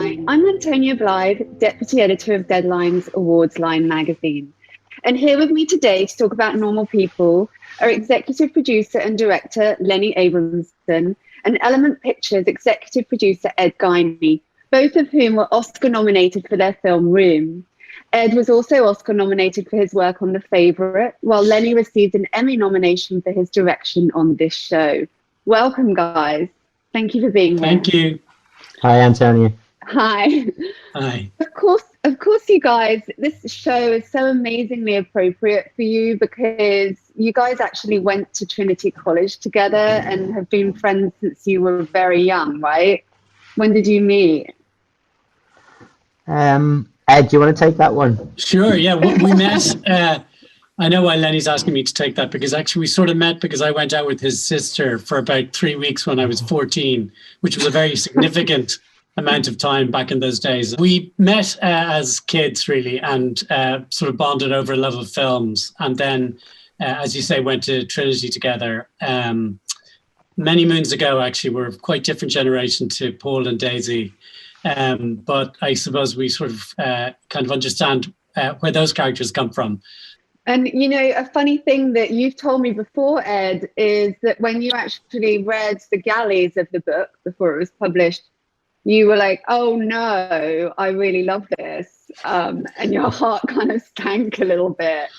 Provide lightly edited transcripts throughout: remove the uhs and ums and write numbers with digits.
Hi, I'm Antonia Blyth, Deputy Editor of Deadline's Awards Line magazine. And here with me today to talk about Normal People are executive producer and director Lenny Abrahamson and Element Pictures executive producer Ed Guiney, both of whom were Oscar nominated for their film Room. Ed was also Oscar nominated for his work on The Favourite, while Lenny received an Emmy nomination for his direction on this show. Welcome, guys. Thank you for being here. Thank you. Hi, Antonia. Hi. Hi. Of course, you guys, this show is so amazingly appropriate for you because you guys actually went to Trinity College together and have been friends since you were very young, right? When did you meet? Ed, do you want to take that one? Sure, yeah. We met, I know why Lenny's asking me to take that, because actually we sort of met because I went out with his sister for about 3 weeks when I was 14, which was a very significant amount of time back in those days. We met as kids, really, and sort of bonded over a love of films. And then, as you say, went to Trinity together. Many moons ago, actually, we're quite different generation to Paul and Daisy. But I suppose we sort of kind of understand where those characters come from. And, you know, a funny thing that you've told me before, Ed, is that when you actually read the galleys of the book before it was published, you were like, oh, no, I really love this. And your heart kind of sank a little bit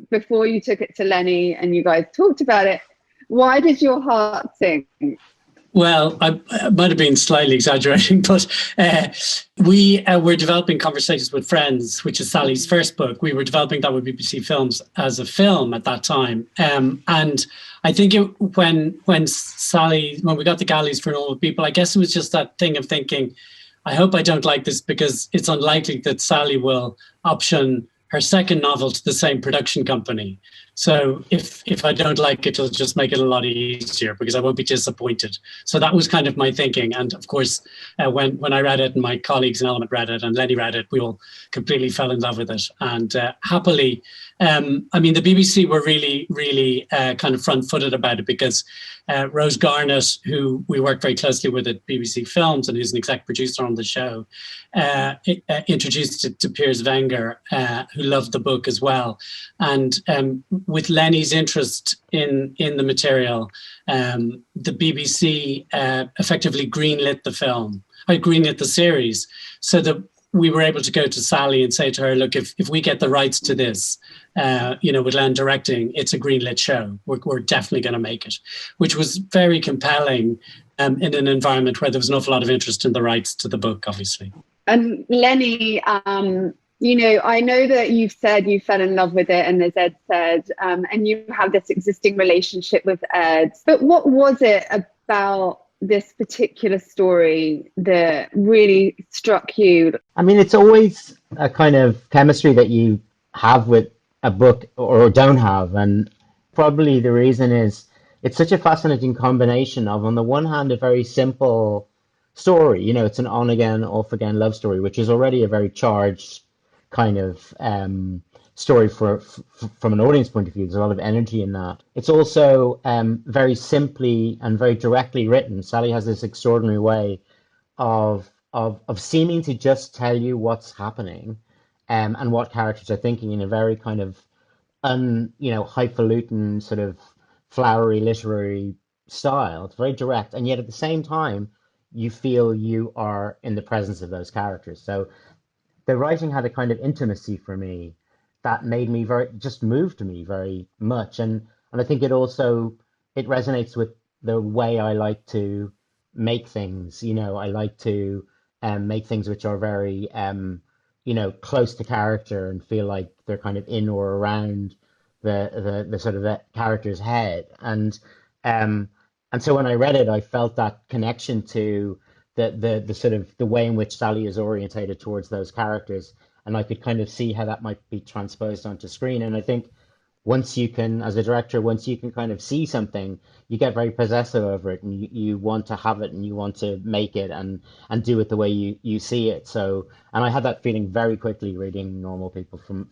before you took it to Lenny and you guys talked about it. Why did your heart sink? Well, I might have been slightly exaggerating, but we were developing Conversations with Friends, which is Sally's first book. We were developing that with BBC Films as a film at that time. And I think when we got the galleys for Normal People, I guess it was just that thing of thinking, I hope I don't like this because it's unlikely that Sally will option her second novel to the same production company. So if I don't like it, it'll just make it a lot easier because I won't be disappointed. So that was kind of my thinking. And of course, when I read it and my colleagues in Element read it and Lenny read it, we all completely fell in love with it. And happily, I mean, the BBC were really, really kind of front-footed about it because Rose Garnett, who we work very closely with at BBC Films and who's an exec producer on the show, introduced it to Piers Wenger, who loved the book as well. And with Lenny's interest in the material, the BBC effectively greenlit the film, or greenlit the series, so that we were able to go to Sally and say to her, look, if we get the rights to this, with Len directing, it's a greenlit show. We're definitely going to make it, which was very compelling in an environment where there was an awful lot of interest in the rights to the book, obviously. And Lenny, you know, I know that you've said you fell in love with it, and as Ed said, and you have this existing relationship with Ed. But what was it about this particular story that really struck you? I mean, it's always a kind of chemistry that you have with a book or don't have. And probably the reason is it's such a fascinating combination of, on the one hand, a very simple story. You know, it's an on-again, off-again love story, which is already a very charged kind of story from an audience point of view. There's a lot of energy in that. It's also very simply and very directly written. Sally has this extraordinary way of seeming to just tell you what's happening and what characters are thinking in a very kind of highfalutin sort of flowery literary style. It's very direct, and yet at the same time you feel you are in the presence of those characters. So the writing had a kind of intimacy for me that made me moved me very much. And I think it resonates with the way I like to make things. You know, I like to make things which are very, close to character and feel like they're kind of in or around the sort of the character's head. And so when I read it, I felt that connection to the sort of the way in which Sally is orientated towards those characters. And I could kind of see how that might be transposed onto screen. And I think once you can, as a director, once you can kind of see something, you get very possessive over it, and you want to have it, and you want to make it and do it the way you see it. So, and I had that feeling very quickly reading Normal People from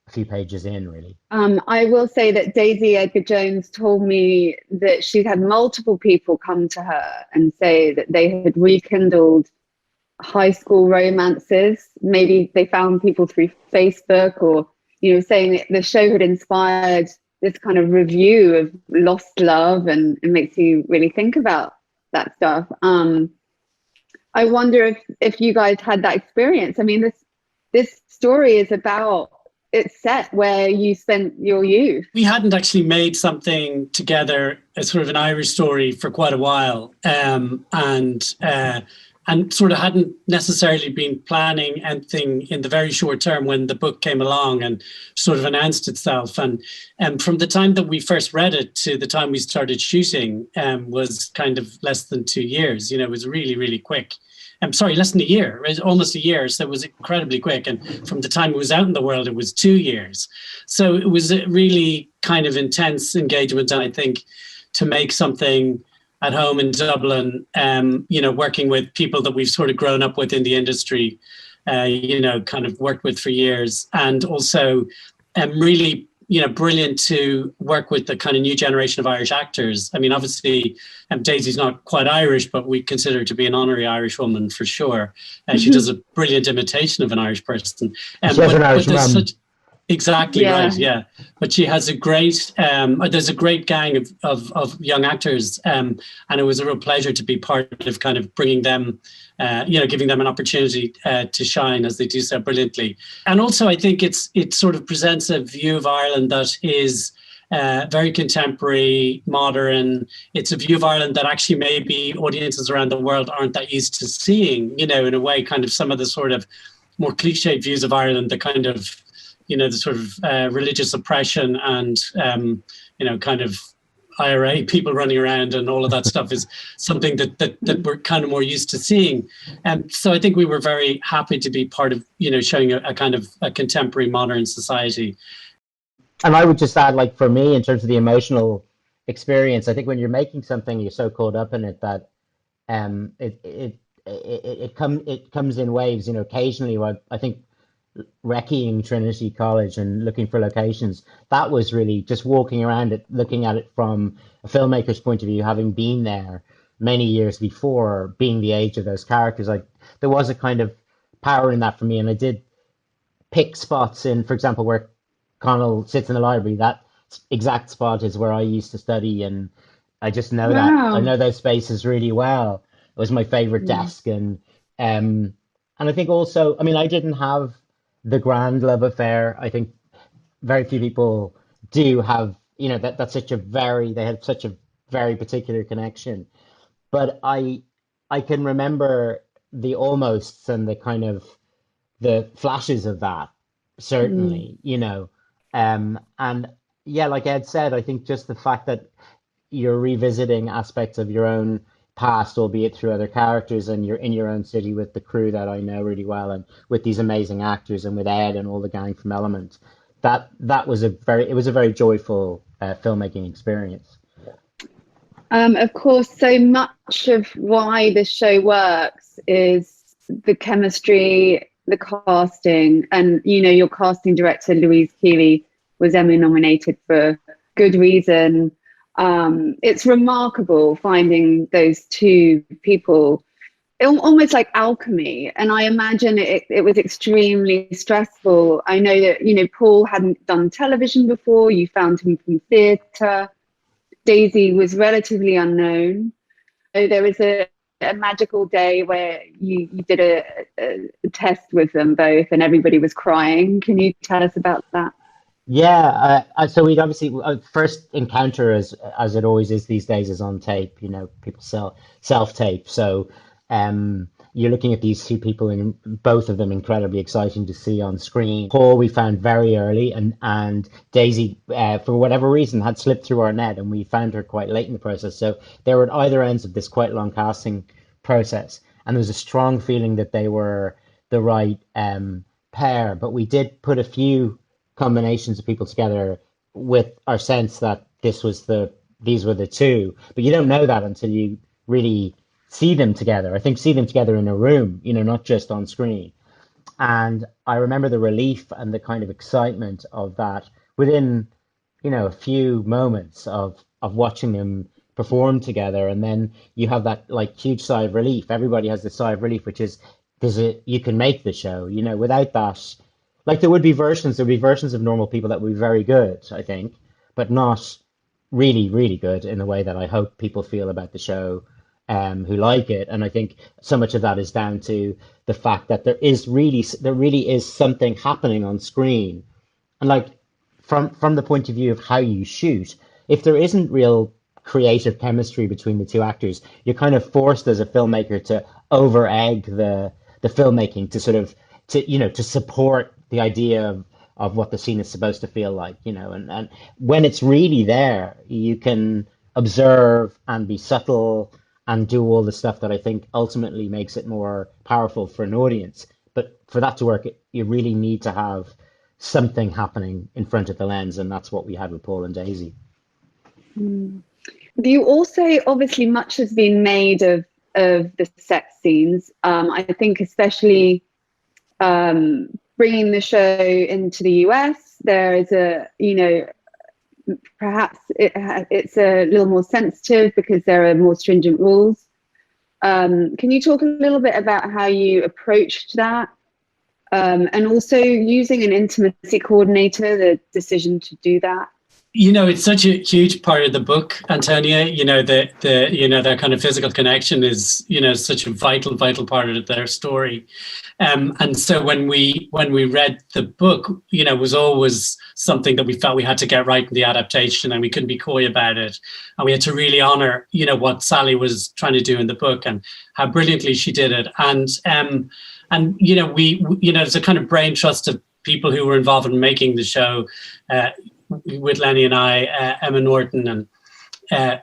a few pages in, really. I will say that Daisy Edgar Jones told me that she'd had multiple people come to her and say that they had rekindled high school romances. Maybe they found people through Facebook, or, saying that the show had inspired this kind of review of lost love, and it makes you really think about that stuff. I wonder if you guys had that experience. I mean, this story is about, it's set where you spent your youth. We hadn't actually made something together, a sort of an Irish story, for quite a while, and sort of hadn't necessarily been planning anything in the very short term when the book came along and sort of announced itself. And from the time that we first read it to the time we started shooting was kind of less than 2 years. It was really, really quick. I'm sorry, less than a year, right? Almost a year. So it was incredibly quick. And from the time it was out in the world, it was 2 years. So it was a really kind of intense engagement, I think, to make something at home in Dublin, working with people that we've sort of grown up with in the industry, kind of worked with for years. And also really, brilliant to work with the kind of new generation of Irish actors. I mean, obviously, Daisy's not quite Irish, but we consider her to be an honorary Irish woman for sure. She does a brilliant imitation of an Irish person. She has an Irish mum. Exactly, yeah. Right, yeah. But she has a great, there's a great gang of young actors, and it was a real pleasure to be part of kind of bringing them, giving them an opportunity to shine as they do so brilliantly. And also, I think it sort of presents a view of Ireland that is very contemporary, modern. It's a view of Ireland that actually maybe audiences around the world aren't that used to seeing, in a way, kind of some of the sort of more cliched views of Ireland, the kind of, the sort of religious oppression and, kind of IRA people running around and all of that stuff is something that we're kind of more used to seeing. So I think we were very happy to be part of, showing a kind of a contemporary modern society. And I would just add, like, for me, in terms of the emotional experience, I think when you're making something, you're so caught up in it that it comes in waves. Occasionally, I think wrecking Trinity College and looking for locations, that was really just walking around it, looking at it from a filmmaker's point of view, having been there many years before, being the age of those characters. Like, there was a kind of power in that for me, and I did pick spots in, for example, where Connell sits in the library. That exact spot is where I used to study, and I just know that. I know those spaces really well. It was my favorite desk, and I think also, I mean, I didn't have the grand love affair. I think very few people do have, that's they had such a very particular connection. But I can remember the almosts and the kind of the flashes of that, certainly, and yeah, like Ed said, I think just the fact that you're revisiting aspects of your own past, albeit through other characters, and you're in your own city with the crew that I know really well, and with these amazing actors, and with Ed and all the gang from Element, that was a very joyful filmmaking experience. Of course, so much of why this show works is the chemistry, the casting, and your casting director Louise Keeley was Emmy nominated for good reason. It's remarkable finding those two people, almost like alchemy. And I imagine it was extremely stressful. I know that, Paul hadn't done television before. You found him from theatre. Daisy was relatively unknown. So there was a magical day where you did a test with them both and everybody was crying. Can you tell us about that? Yeah, so we'd obviously first encounter, as it always is these days, is on tape. People self-tape. So you're looking at these two people, and both of them incredibly exciting to see on screen. Paul we found very early, and Daisy, for whatever reason, had slipped through our net, and we found her quite late in the process. So they were at either ends of this quite long casting process, and there was a strong feeling that they were the right pair. But we did put a few combinations of people together with our sense that these were the two, but you don't know that until you really see them together. I think see them together in a room, not just on screen. And I remember the relief and the kind of excitement of that within, a few moments of watching them perform together. And then you have that like huge sigh of relief. Everybody has this sigh of relief, which is you can make the show. Without that, like there'd be versions of normal people that would be very good, I think, but not really, really good in the way that I hope people feel about the show, who like it. And I think so much of that is down to the fact that there really is something happening on screen. And like from the point of view of how you shoot, if there isn't real creative chemistry between the two actors, you're kind of forced as a filmmaker to over egg the filmmaking to sort of to support the idea of what the scene is supposed to feel like, and when it's really there, you can observe and be subtle and do all the stuff that I think ultimately makes it more powerful for an audience. But for that to work, you really need to have something happening in front of the lens, and that's what we had with Paul and Daisy. You also, obviously, much has been made of the sex scenes. I think especially bringing the show into the US, there is perhaps it's a little more sensitive because there are more stringent rules. Can you talk a little bit about how you approached that? And also using an intimacy coordinator, the decision to do that? It's such a huge part of the book, Antonia. Their kind of physical connection is, such a vital part of their story. And so when we read the book, it was always something that we felt we had to get right in the adaptation, and we couldn't be coy about it. And we had to really honor, what Sally was trying to do in the book and how brilliantly she did it. And it's a kind of brain trust of people who were involved in making the show, with Lenny and I, Emma Norton and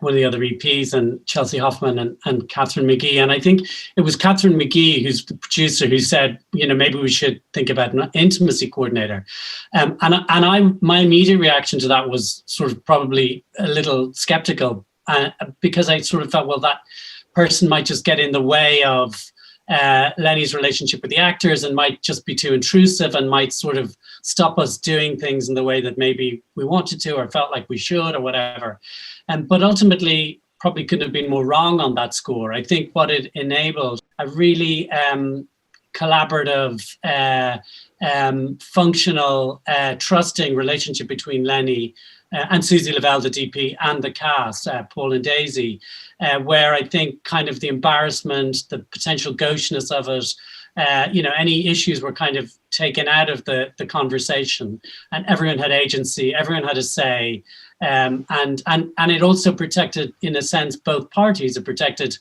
one of the other EPs, and Chelsea Hoffman and Catherine McGee. And I think it was Catherine McGee, who's the producer, who said, maybe we should think about an intimacy coordinator. My immediate reaction to that was sort of probably a little skeptical, because I sort of felt, well, that person might just get in the way of Lenny's relationship with the actors and might just be too intrusive and might sort of stop us doing things in the way that maybe we wanted to or felt like we should or whatever. But ultimately, probably couldn't have been more wrong on that score. I think what it enabled, a really collaborative, functional, trusting relationship between Lenny and Susie Lavelle, the DP, and the cast, Paul and Daisy, where I think kind of the embarrassment, the potential gaucheness of it, any issues were kind of taken out of the conversation, and everyone had agency, everyone had a say, and it also protected, in a sense, both parties. It protected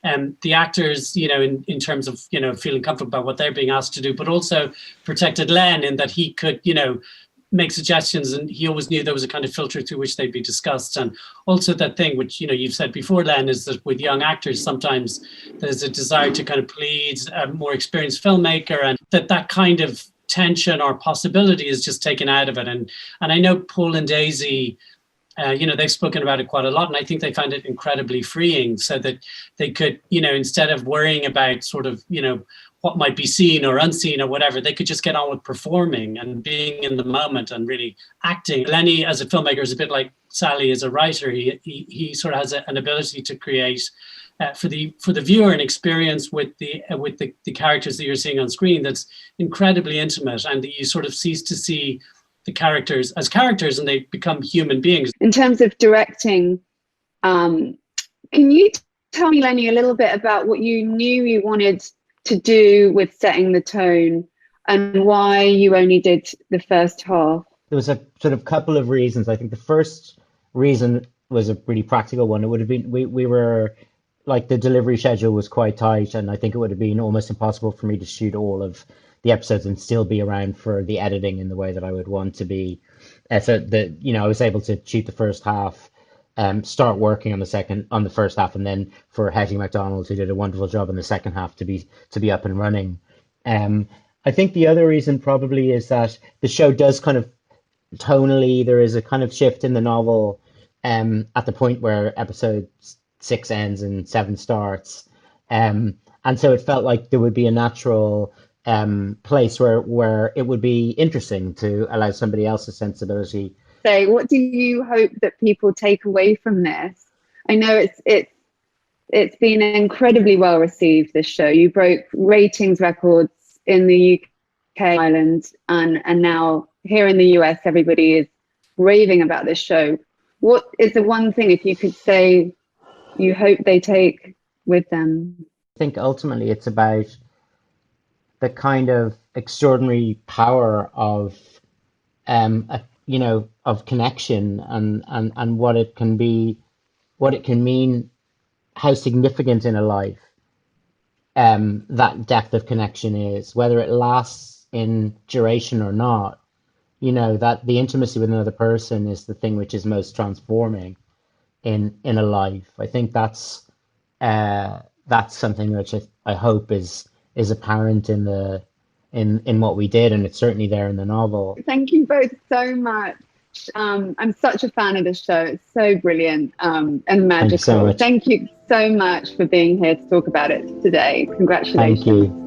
the actors, in terms of, feeling comfortable about what they're being asked to do, but also protected Len in that he could, make suggestions, and he always knew there was a kind of filter through which they'd be discussed. And also that thing which, you've said before, Len, is that with young actors, sometimes there's a desire to kind of please a more experienced filmmaker, and that kind of tension or possibility is just taken out of it. And I know Paul and Daisy, they've spoken about it quite a lot, and I think they found it incredibly freeing, so that they could, instead of worrying about sort of, what might be seen or unseen or whatever, they could just get on with performing and being in the moment and really acting. Lenny, as a filmmaker, is a bit like Sally as a writer. He sort of has an ability to create for the viewer an experience with the characters that you're seeing on screen that's incredibly intimate, and that you sort of cease to see the characters as characters and they become human beings. In terms of directing, can you tell me, Lenny, a little bit about what you knew you wanted to do with setting the tone, and why you only did the first half? There was a sort of couple of reasons. I think the first reason was a really practical one. It would have been, we were, like, the delivery schedule was quite tight, and I think it would have been almost impossible for me to shoot all of the episodes and still be around for the editing in the way that I would want to be. So that, I was able to shoot the first half, start working on the first half, and then for Hetty MacDonald, who did a wonderful job in the second half, to be up and running. I think the other reason probably is that the show does kind of tonally, there is a kind of shift in the novel at the point where episode 6 ends and 7 starts, and so it felt like there would be a natural place where it would be interesting to allow somebody else's sensibility. So what do you hope that people take away from this? I know it's It's been incredibly well received, this show. You broke ratings records in the UK, Ireland, and now here in the US, everybody is raving about this show. What is the one thing, if you could say, you hope they take with them? I think ultimately it's about the kind of extraordinary power of, of connection and what it can be, what it can mean, how significant in a life that depth of connection is, whether it lasts in duration or not. That the intimacy with another person is the thing which is most transforming in a life. I think that's something which I hope is apparent in what we did, and it's certainly there in the novel. Thank you both so much. I'm such a fan of the show. It's so brilliant and magical. Thank you so much for being here to talk about it today. Congratulations. Thank you.